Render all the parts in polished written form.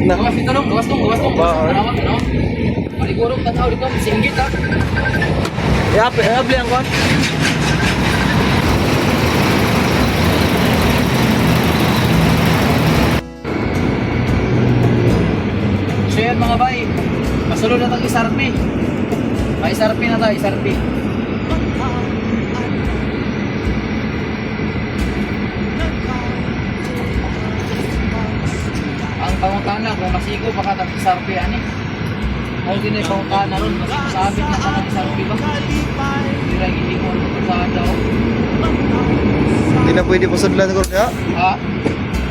Na. Gawas dito dong, gawas dong. Tanawan. Maligurong tanaw dito, singgit ha. I-apply ang kwan. So yan mga bay, kasunod na itong SRP. May SRP na tayo, SRP. Ang pangutana, kung masigo, baka itong SRP ani. Kung din yung pangutana ron, sabi niya ka ng SRP ba? Hindi mo ano sa daw. Hindi na pwede pasudlan siguro niya. Ha?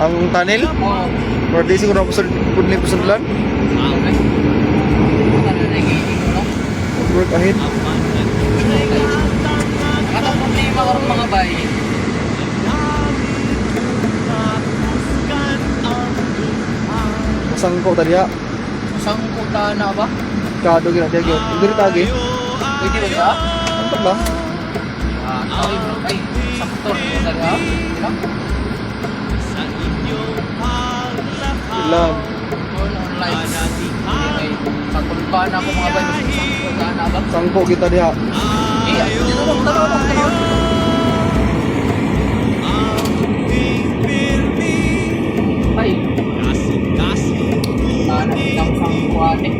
Ang tunnel. Oo. Or di siguro pwede pasudlan. Okay. Baka na nagiging mo, no? Work ahead. Katang problema ko rin mga bay. Masang ko tadi ha. Isang pangutana ba? Kado gina dia gyud. Diri tagi. Pwede ba siya? Antad lang. Sorry bro, ay, saktor ko na ha? Ilang. All online. Okay, pagkulpaan ako mga bay, pagkulpaan ba? Sangko kita diha. Dito lang, tanaw. Ay, lang pangkuhani.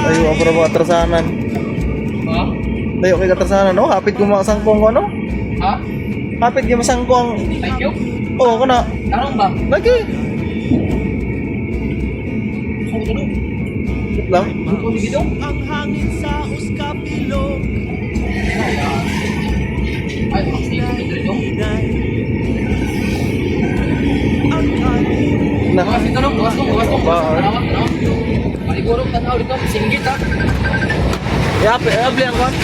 Ayo ang para atrasanan. Ha? Dayo kay atrasanan no. Hapit ko masangko ko ano? Ha? Hapit ko masangko ang Thank you. oh kana. Tarong ba? Lagi. So, tulog. Wait lang. Buko ni Gidong. Ang hangin sa uskapilog Ay, sige, dito. ang kalim Na. Gawas dito dong, gawas dong. Ba, Tanawan. Maligurong tanaw dito, singgit ha. I-apply ang kwan.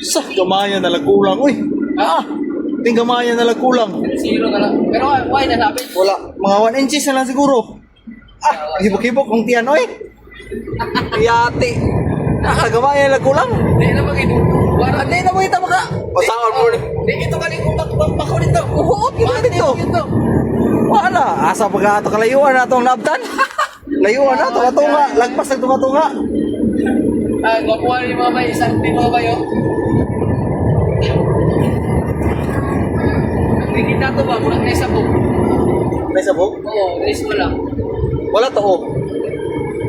Sa gamayan na kulang, uy. Ah, Ting gamayan na kulang. zero na lang. Pero why na sabi? Wala, mga 1 inches na lang siguro. Hibok-hibok kung tiyan, oy. Yati. Gamayan na kulang. Hindi na mag-ino. Wala. Hindi na mo ita maka. Pasawan mo ni. Hindi, ito kaling bako nito. Oo, kita dito. Ito. Wala, asa pagka ato kalayuan na itong labtan. Layuan na, tunga-tunga. Lagpas ng tunga-tunga. Ah, gwapuan yung mga bay. Isang din mga bayo. Nakikita to ba? Murag na isa po. May sabog? Oo, race mo lang. Wala to, oh.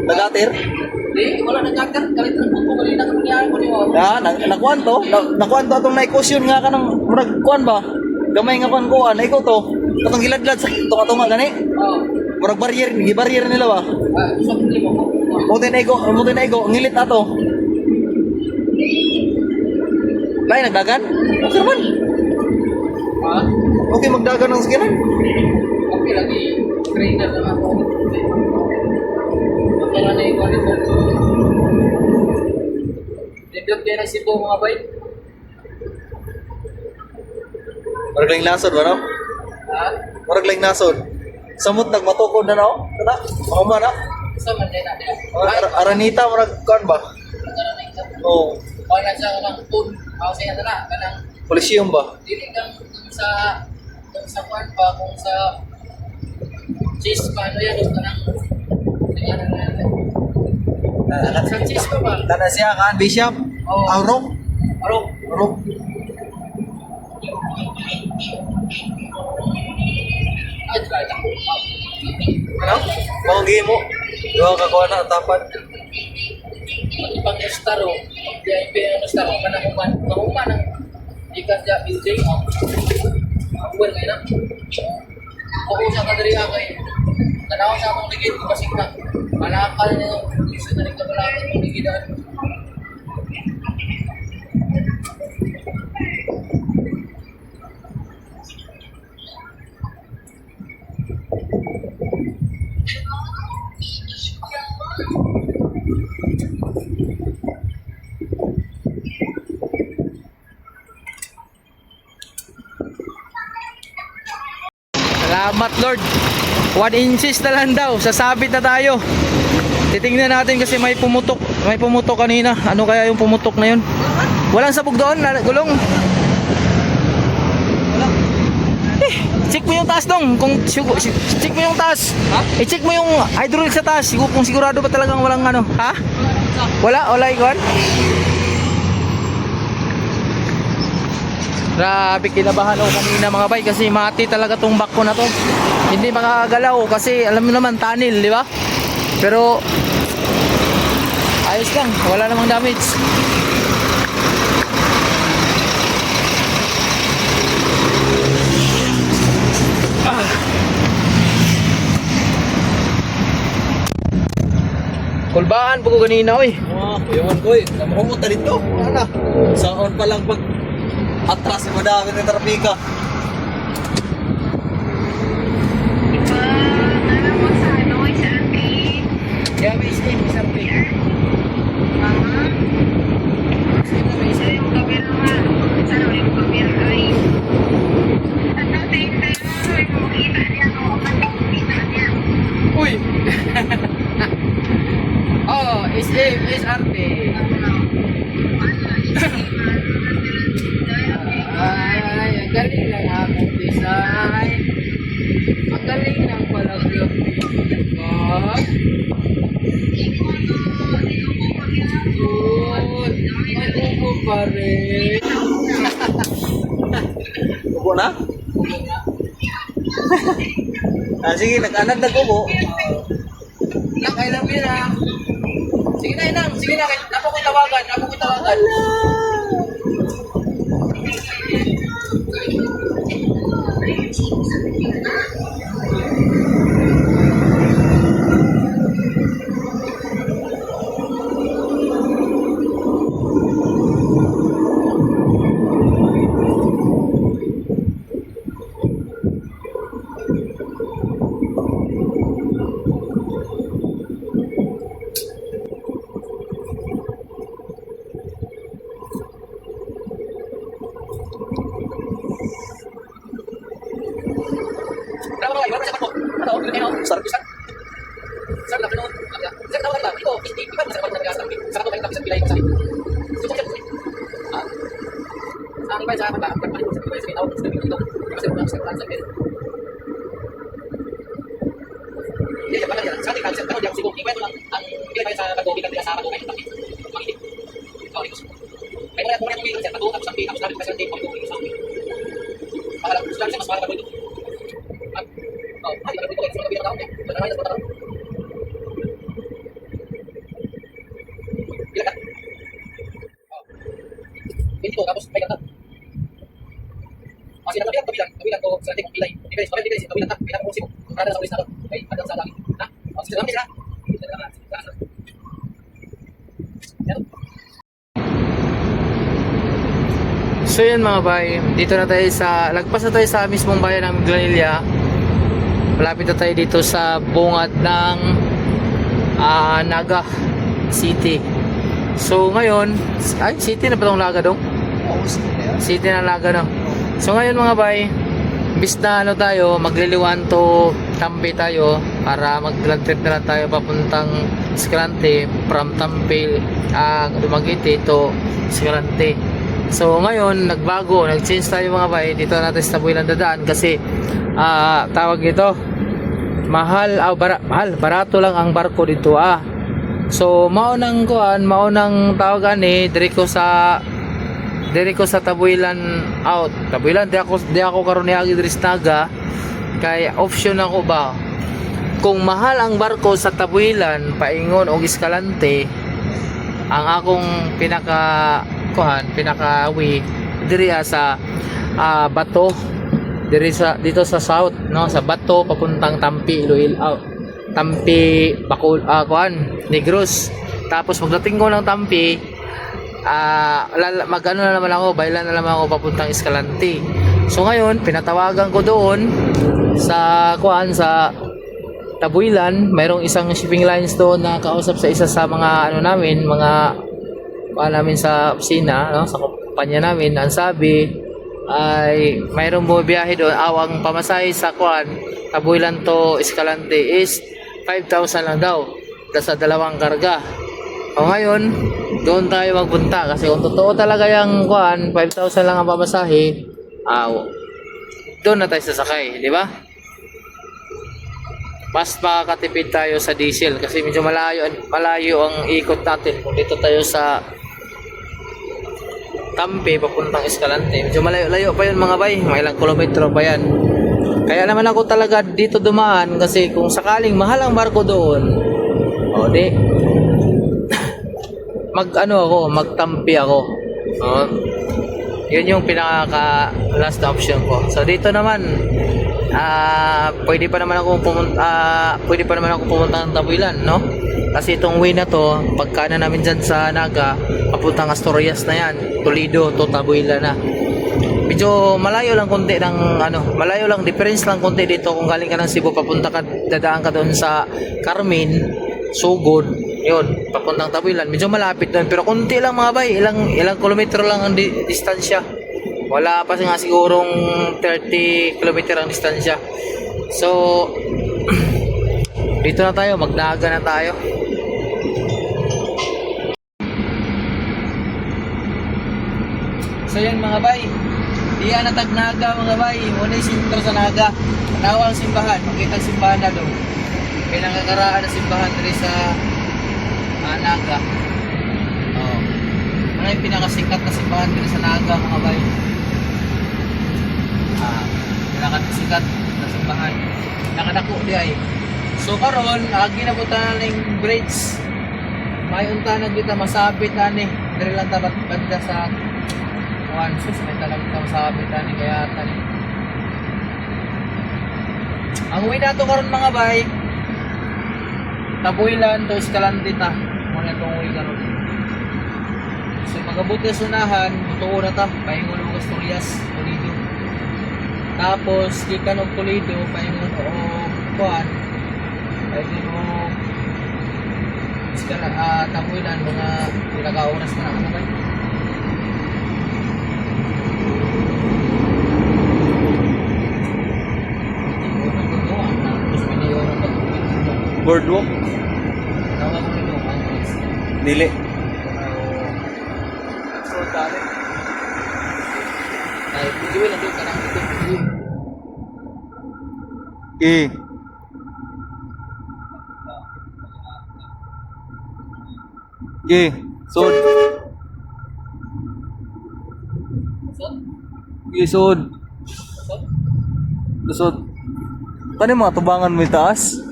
Nagatir? Hindi, wala nagkakar. Kalit na po. Kanina ka nangyari ko niyo. Nakuan to. Nakuan to atong naikosyon nga ka ng murag kuan ba? Gamay nga kuan. Ikaw to. Katong gilad-lad sa tunga-tunga gani. Oo. Murag barrier, gi-barrier nila ba? Ah, gusto ko hindi mo po. Mutin na igo, ngilit na to. Lain nagdagan? Okay man. Ha? Okay magdagan ng sakinan. Okay lagi. Trainer na ako. Magkala na ikaw nito. Develop din ang sipo mga bay. Murag lang nasod ba no? Ha? Murag lang nasod. Samot nagmatukod na no? Kana, mama na. Gusto man din natin. Aranita murag kuan ba? Magkala na ikaw. Oh, Wala siya kanang tun. Ako siya na kanang polisyum ba? dili kang sa kwan pa kung sa cheese pa ano yan kanang sa cheese pa ba? Kana siya kan bishop. Oo. Aurok. Aro. Aurok. Ay, kaya ko. Ano? Mga game mo. Dua ka kuha na tapan. Pati pang star o. VIP ano star o. Manahuman. Manahuman ang ikas ya building o. Abuan kayo na. Oo sa kadariya kayo. Tanaw sa akong ligid ko kasi na. Malakal niya yung isa na rin kabalakad ng ligidan. Salamat Lord. 1 inches na lang daw. Sasabit na tayo. Titingnan natin kasi may pumutok. May pumutok kanina. Ano kaya yung pumutok na yun? Walang sabog doon. Gulong. Check mo yung taas dong. Check mo yung taas. I-check mo yung hydraulic sa taas. Kung sigurado ba talagang walang ano. Ha? Wala? Wala ikon? Grabe, kinabahan ako kanina mga bay kasi mati talaga tong back ko na to. Hindi makagalaw kasi alam mo naman tunnel, di ba? Pero ayos lang, wala namang damage. Kulbaan po ko kanina, oy. Ewan ko eh. Namuhumot na dito. Ano? Saan pa lang pag atras mo dami ng trapika. Yeah, may steam, something. Uy! Oh, SRP. Ay, ang galing lang akong design. Ang galing lang pala grabe. Good. Magugo pa rin. Upo na? Sige, nag-anad na kubo. Nak, I love you na. Sige na, inang. Sige na. Napo ko tawagan. Napo ko tawagan. no? Sarap. Sarap na noon. Sir, tawag ka. Ito, hindi ba masarap ng gas ng sarap ng kape sa bilay sa. Ito siya. Ah. Ang iba sa ba, ang palit sa bilay sa tawag sa dito. Kasi ang sa kansa din. Hindi pa lang sa ating kansa pero di ako siguro iba lang ang bilay sa katolik at sa araw ay tapi. Makikit. Oh, ito. Kaya kung ano yung sa katolik sa pinaka sa kasi din pag sa akin. Para sa mas para dito. Oh, ay dito ay sa bilang taon. Wala na sa taon. Ito, tapos may kanta. Kasi nang kabilang ko sa ating pilay. Dipes, kabilang ta, kabilang ko sino. Kada sa ulis na to. Ay, kada sa langit. Ha? O, sige naman sila. So yun mga bay, dito na tayo sa, lagpas na tayo sa mismong bayan ng Glanilla. Malapit na tayo dito sa bungad ng Naga City. So ngayon, ay city na ba itong Naga dong? City na Naga no. So ngayon mga bay, bis na ano tayo, magliliwan to Tampi tayo para mag-land trip na lang tayo papuntang Escalante from Tampi, Dumaguete to Escalante. So ngayon, nag-change tayo mga bay, dito natin sa Tabuilan dadaan kasi tawag ito, barato lang ang barko dito So maunang tawagan diri ko sa Tabuilan out. Tabuilan di ako karon niagi diri sa Naga kay option ako ba. Kung mahal ang barko sa Tabuilan paingon og Escalante, ang akong pinakawi diri sa Bato, dito sa south no, sa Bato papuntang Tampi, Tampi, Bacol, Negros. Tapos pagdating ko ng Tampi, magano na naman ako, bailan na naman ako papuntang Escalante. So ngayon, pinatawagan ko doon sa Tabuilan, mayroong isang shipping lines doon na kausap sa isa sa mga namin sa opisina, no, sa kumpanya namin. Ang sabi ay mayroong bumibiyahe doon, ang pamasahe sa Tabuilan to Escalante is 5,000 lang daw sa dalawang karga. O ngayon, doon tayo magpunta kasi kung totoo talaga yung 5,000 lang ang pamasahe, doon na tayo sasakay, di ba? Mas makakatipid tayo sa diesel kasi medyo malayo ang ikot natin. Kung dito tayo sa Tampi papuntang Escalante, medyo malayo pa yun mga bay, may ilang kilometro pa yan. Kaya naman ako talaga dito dumaan kasi kung sakaling mahal ang barko doon, magtampi ako. Yun yung pinaka last na option ko. So dito naman pwede pa naman ako pumunta ng Tabuilan, no? Kasi itong way na to, pagka na namin dyan sa Naga, papuntang Asturias na yan, Toledo to Tabuilan na. Medyo malayo lang konti difference lang konti dito kung galing ka ng Cebu papunta ka, dadaan ka doon sa Carmen, Sugod, yun, papuntang Tabuilan. Medyo malapit doon, pero konti lang mga bay, ilang kilometro lang ang distansya. Wala pa nga sigurong 30 kilometer ang distansya. So dito na tayo, magnaga na tayo. So yan mga bay, diyan na tagnaga mga bay. Muna yung sintro sa Naga, tawang simbahan, makita simbahan na doon. Pinangakaraan na simbahan dito sa Naga. Ano yung pinakasikat na simbahan dito sa Naga mga bay? Pinakasikat na simbahan, nakadako di ay. So karon ginabutan na ng bridge, may unta na kita masabit na ni diri lang tabat banda sa sus may talagang masabit na ni kaya tani. Ang uwi na to karon mga bay, Tabuilan to Escalante ta muna itong uwi karon. So magabuti sunahan tuo na ta paingon og Asturias, Toledo. Tapos gikan og Toledo paingon og pwede mo Tabuilan mga pinaka-oras na ano ba? Hindi ko nagagawa na gusto niyo yung Boardwalk. Tawag ko ito, Angeles. Dili. So, dali. Ay, video na doon ka lang dito. Eh. Eh. Sod. Sod? Eh, sod. Sod? Sod. Kani mga tubangan mo itaas?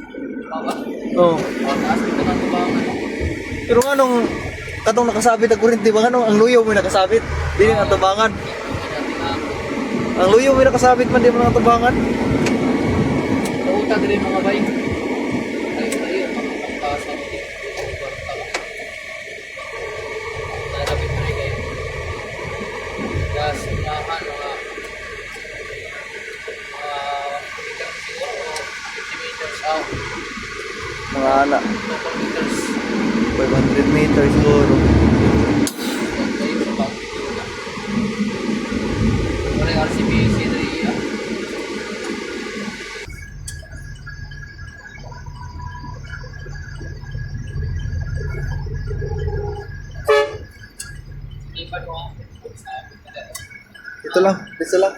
Baba? Oo. Taas dito ng tubangan. Pero nga nung katong nakasabit ang kuryente ba nga ang luyaw mo nakasabit? Di nga tubangan. Ang luyaw mo nakasabit man di mo nakatubangan. Nauta din mga bay. Ay, ang pasa mo dito. Nalapit mo rin kayo. Gas, unahan, mga meters siguro, 50 meters out. Mga anak. 4 meters. 500 meters siguro. Kayo sa boundary na. Wala yung RCBC na iya. Lipat mo ah. Ito lang. Ito lang.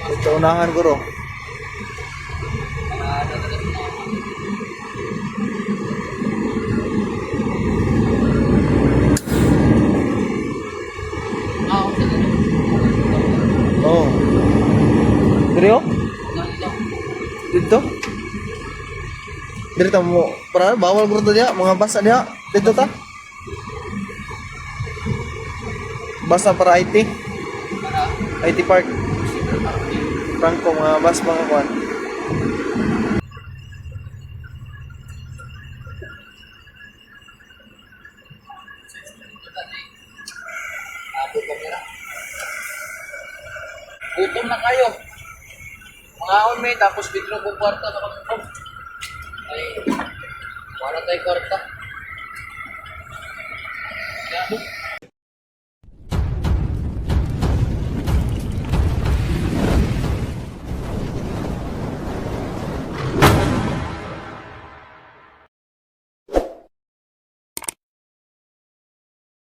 Ito unahan ko ro. Oh. Dito? Dito? Dito mo. Para bawal ko dia, mga basa dia. Dito ta. Basa para IT. IT Park. Franco mga bas mga kwan. Gutom na kayo. Mga may tapos bidro ko kwarta na kami. Ay, wala tayo kwarta. Kaya,